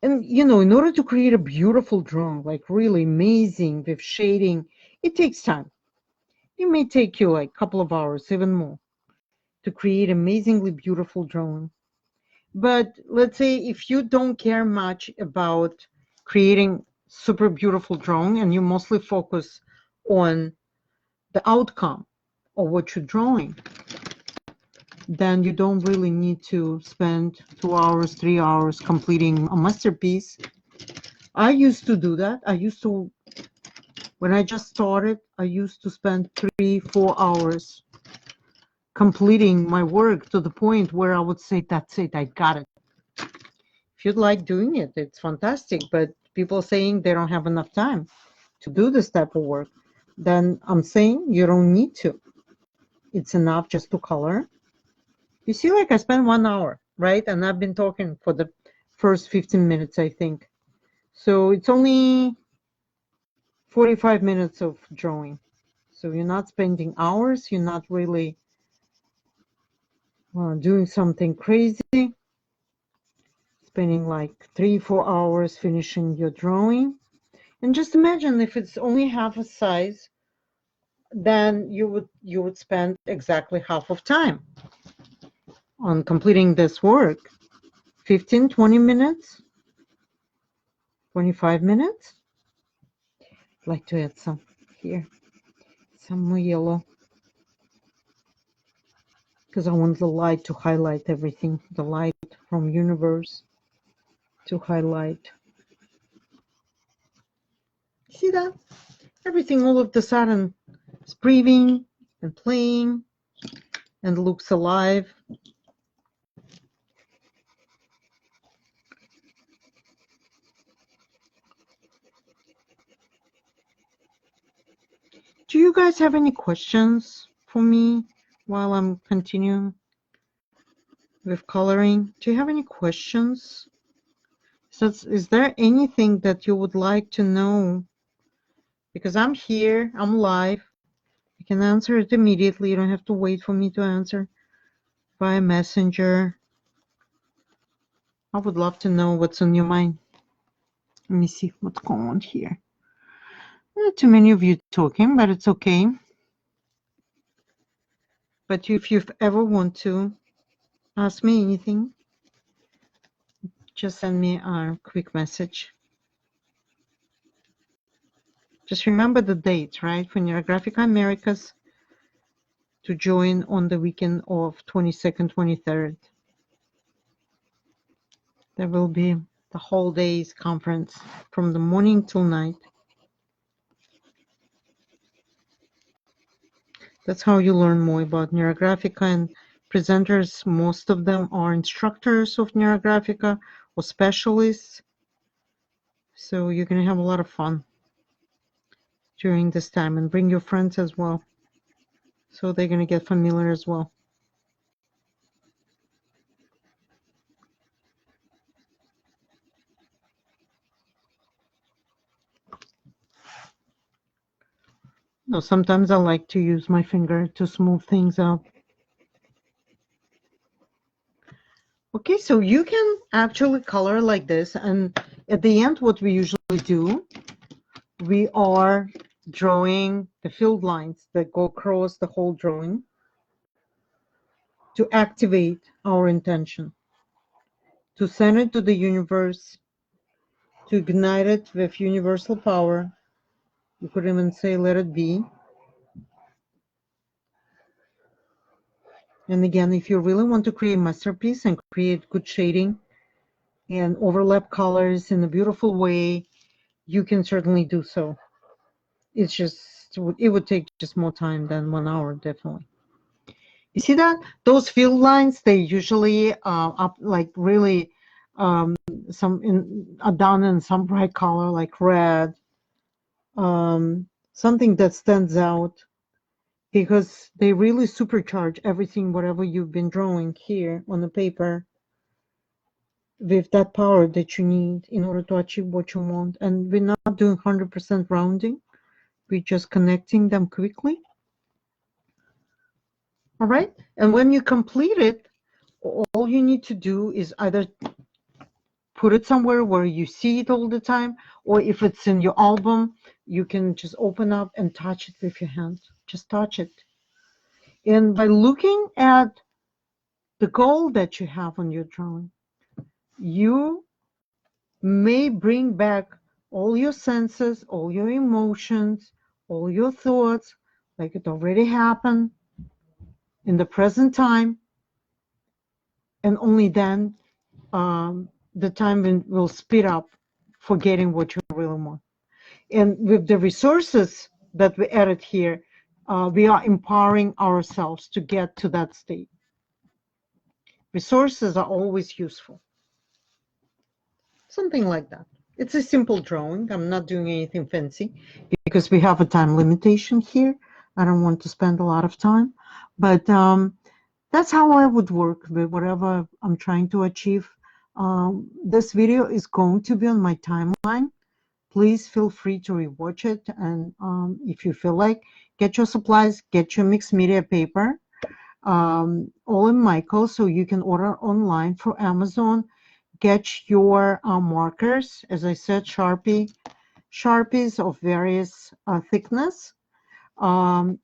And you know, in order to create a beautiful drawing, like really amazing with shading, it takes time. It may take you like a couple of hours, even more, to create amazingly beautiful drawing. But let's say if you don't care much about creating super beautiful drawing and you mostly focus on the outcome of what you're drawing, then you don't really need to spend 2 hours, 3 hours completing a masterpiece. I used to do that. When I just started, I used to spend 3, 4 hours completing my work to the point where I would say, that's it, I got it. If you'd like doing it, it's fantastic. But people saying they don't have enough time to do this type of work, then I'm saying you don't need to. It's enough just to color. You see, like I spent 1 hour, right? And I've been talking for the first 15 minutes, I think. So it's only 45 minutes of drawing. So you're not spending hours. You're not really doing something crazy. Spending like 3, 4 hours finishing your drawing. And just imagine if it's only half a size, then you would spend exactly half of time on completing this work. 15, 20 minutes, 25 minutes. I'd like to add some here, some more yellow, because I want the light to highlight everything, the light from universe to highlight. See that? Everything all of a sudden is breathing and playing and looks alive. Do you guys have any questions for me while I'm continuing with coloring? Do you have any questions? So is there anything that you would like to know? Because I'm here, I'm live. You can answer it immediately. You don't have to wait for me to answer via messenger. I would love to know what's on your mind. Let me see what's going on here. Not too many of you talking, but it's okay. But if you ever want to ask me anything, just send me a quick message. Just remember the date, right? For Neurographica Americas to join on the weekend of 22nd, 23rd. There will be the whole day's conference from the morning till night. That's how you learn more about Neurographica, and presenters, most of them are instructors of Neurographica or specialists. So you're going to have a lot of fun during this time, and bring your friends as well. So they're going to get familiar as well. No, sometimes I like to use my finger to smooth things out. Okay, so you can actually color like this, and at the end what we usually do, we are drawing the field lines that go across the whole drawing to activate our intention, to send it to the universe, to ignite it with universal power. You could even say let it be. And again, if you really want to create a masterpiece and create good shading and overlap colors in a beautiful way, you can certainly do so. It's just, it would take just more time than 1 hour, definitely. You see that? Those field lines, they usually up like really are done in some bright color like red, something that stands out, because they really supercharge everything, whatever you've been drawing here on the paper, with that power that you need in order to achieve what you want. And we're not doing 100% rounding. We're just connecting them quickly. All right. And when you complete it, all you need to do is either put it somewhere where you see it all the time, or if it's in your album, you can just open up and touch it with your hand. Just touch it. And by looking at the goal that you have on your drawing, you may bring back all your senses, all your emotions, all your thoughts, like it already happened in the present time, and only then the time will speed up for getting what you really want. And with the resources that we added here, we are empowering ourselves to get to that state. Resources are always useful. Something like that. It's a simple drawing. I'm not doing anything fancy because we have a time limitation here. I don't want to spend a lot of time, but that's how I would work with whatever I'm trying to achieve. This video is going to be on my timeline. Please feel free to rewatch it, and if you feel like, get your supplies, get your mixed media paper, all in Michael, so you can order online for Amazon. Get your markers, as I said, Sharpies of various thickness, and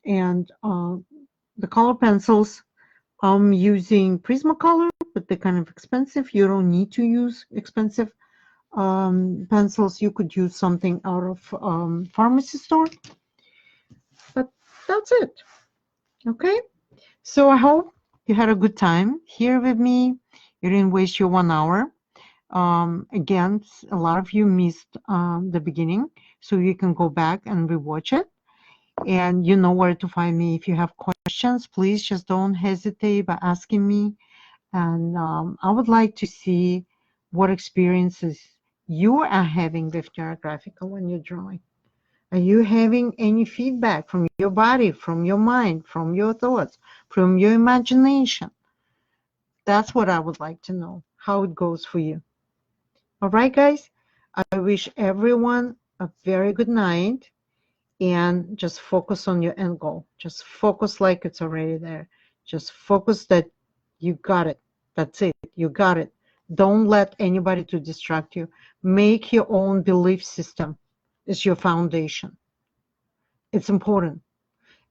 the color pencils. I'm using Prismacolor, but they're kind of expensive. You don't need to use expensive pencils. You could use something out of pharmacy store, but that's it. Okay, so I hope you had a good time here with me. You didn't waste your 1 hour. Again, a lot of you missed the beginning, so you can go back and rewatch it, and you know where to find me. If you have questions, please just don't hesitate by asking me, and I would like to see what experiences you are having with Neurographica when you're drawing. Are you having any feedback from your body, from your mind, from your thoughts, from your imagination? That's what I would like to know, how it goes for you. All right, guys, I wish everyone a very good night, and just focus on your end goal. Just focus like it's already there. Just focus that you got it. That's it. You got it. Don't let anybody to distract you. Make your own belief system. It's your foundation. It's important.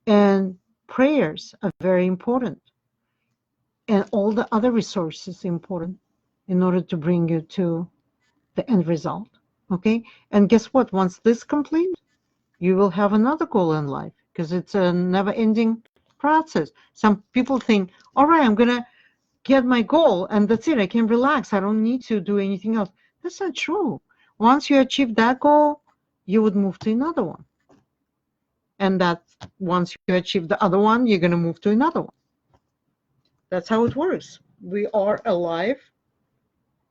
And prayers are very important. And all the other resources important in order to bring you to the end result. Okay? And guess what? Once this complete, you will have another goal in life because it's a never-ending process. Some people think, all right, I'm going to get my goal and that's it. I can relax. I don't need to do anything else. That's not true. Once you achieve that goal, you would move to another one. And that once you achieve the other one, you're going to move to another one. That's how it works. We are alive.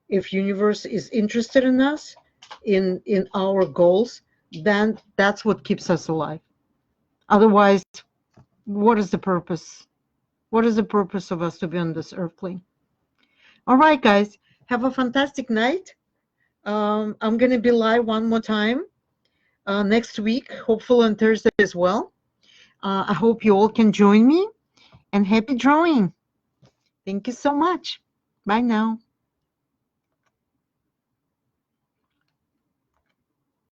If universe is interested in us, in our goals, then that's what keeps us alive. Otherwise, what is the purpose? What is the purpose of us to be on this earth plane? All right, guys, have a fantastic night. I'm going to be live one more time next week, hopefully on Thursday as well. I hope you all can join me, and happy drawing. Thank you so much. Bye now.